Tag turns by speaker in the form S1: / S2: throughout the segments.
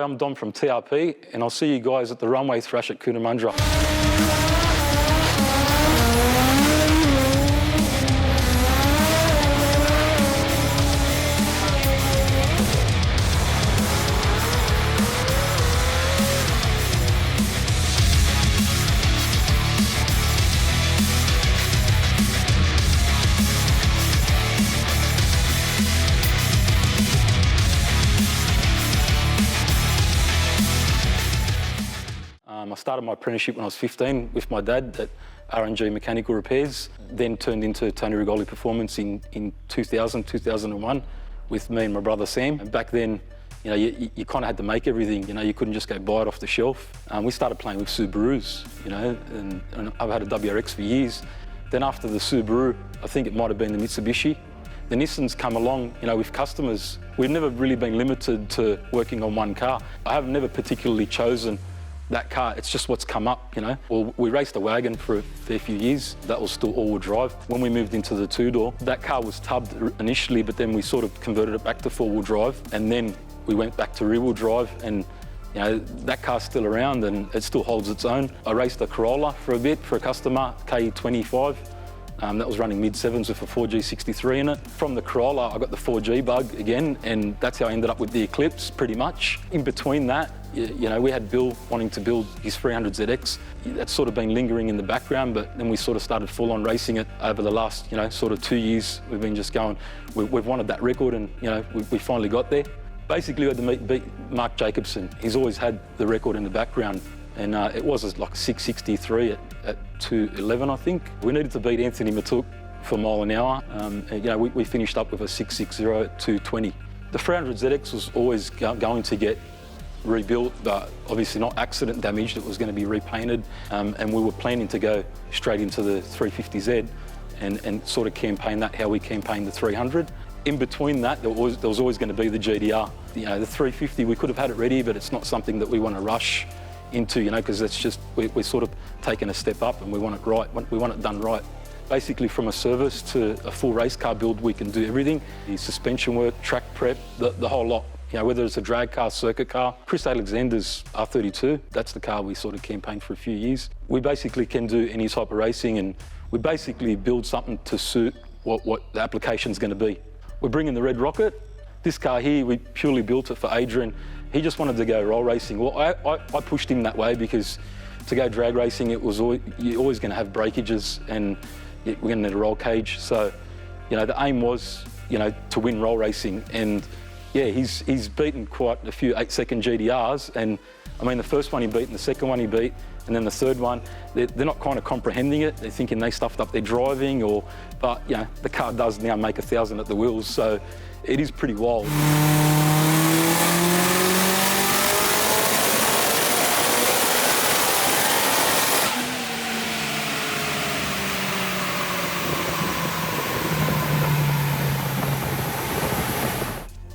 S1: I'm Dom from TRP, and I'll see you guys at the Runway Thrash at Cootamundra. I started my apprenticeship when I was 15 with my dad at R&G Mechanical Repairs, then turned into Tony Rigoli Performance in 2001 with me and my brother Sam. And back then, you know, you kind of had to make everything, you know, you couldn't just go buy it off the shelf. We started playing with Subarus, you know, and I've had a WRX for years. Then after the Subaru, I think it might have been the Mitsubishi. The Nissan's come along, you know, with customers. We've never really been limited to working on one car. I have never particularly chosen that car, it's just what's come up, you know. Well, we raced a wagon for a fair few years. That was still all-wheel drive. When we moved into the two-door, that car was tubbed initially, but then we sort of converted it back to four-wheel drive, and then we went back to rear-wheel drive, and you know, that car's still around and it still holds its own. I raced a Corolla for a bit for a customer, K25. That was running mid-sevens with a 4G63 in it. From the Corolla, I got the 4G bug again, and that's how I ended up with the Eclipse, pretty much. In between that, you know, we had Bill wanting to build his 300ZX. That's sort of been lingering in the background, but then we sort of started full-on racing it over the last, you know, sort of 2 years. We've been just going, we've wanted that record, and, you know, we finally got there. Basically, we had to beat Mark Jacobson. He's always had the record in the background. And it was like 663 at 2:11, I think. We needed to beat Anthony Matuk for mile an hour. And, you know, we finished up with a 660 at 2:20. The 300ZX was always going to get rebuilt, but obviously not accident damaged. It was going to be repainted, and we were planning to go straight into the 350Z and sort of campaign that how we campaigned the 300. In between that, there was always going to be the GDR. You know, the 350, we could have had it ready, but it's not something that we want to rush into, you know, because it's just, we're sort of taking a step up and we want it right, we want it done right. Basically, from a service to a full race car build, we can do everything. The suspension work, track prep, the whole lot. You know, whether it's a drag car, circuit car. Chris Alexander's R32, that's the car we sort of campaigned for a few years. We basically can do any type of racing, and we basically build something to suit what the application's going to be. We're bringing the Red Rocket. This car here, we purely built it for Adrian. He just wanted to go roll racing. Well, I pushed him that way because to go drag racing, you're always going to have breakages, and we're going to need a roll cage. So, you know, the aim was, you know, to win roll racing. And yeah, he's beaten quite a few 8-second GDRs. And I mean, the first one he beat and the second one he beat, and then the third one, they're not kind of comprehending it. They're thinking they stuffed up their driving, but you know, the car does now make 1,000 at the wheels. So it is pretty wild.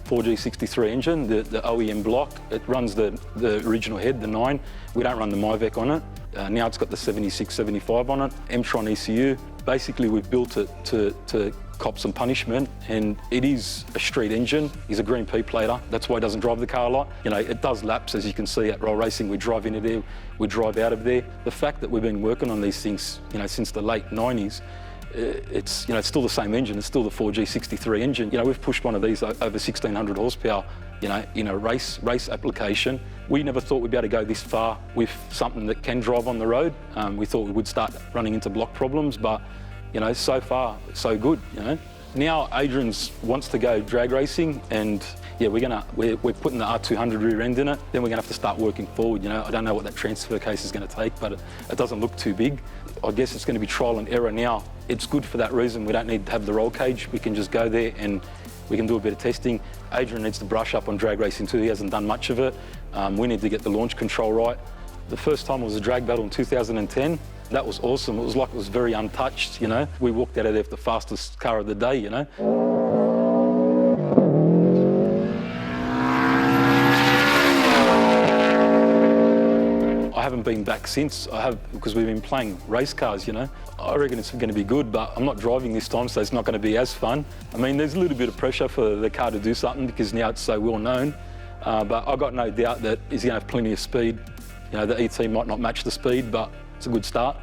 S1: 4G63 engine, the OEM block. It runs the original head, the 9. We don't run the Myvec on it. Now it's got the 76, 75 on it. M-Tron ECU. Basically, we've built it to cop some punishment, and it is a street engine. He's a green P-plater. That's why he doesn't drive the car a lot. You know, it does laps, as you can see at roll racing. We drive into there, we drive out of there. The fact that we've been working on these things, you know, since the late 90s, it's, you know, it's still the same engine. It's still the 4G63 engine. You know, we've pushed one of these over 1,600 horsepower, you know, in a race application. We never thought we'd be able to go this far with something that can drive on the road. We thought we would start running into block problems, but, you know, so far, so good, you know. Now Adrian's wants to go drag racing, and yeah, we're putting the R200 rear end in it. Then we're gonna have to start working forward. You know, I don't know what that transfer case is gonna take, but it doesn't look too big. I guess it's gonna be trial and error now. It's good for that reason. We don't need to have the roll cage. We can just go there and we can do a bit of testing. Adrian needs to brush up on drag racing too. He hasn't done much of it. We need to get the launch control right. The first time was a drag battle in 2010. That was awesome. It was like it was very untouched, you know. We walked out of there with the fastest car of the day, you know. I haven't been back since. I have, because we've been playing race cars, you know. I reckon it's going to be good, but I'm not driving this time, so it's not going to be as fun. I mean, there's a little bit of pressure for the car to do something because now it's so well known. But I got no doubt that he's going to have plenty of speed. You know, the ET might not match the speed, but it's a good start.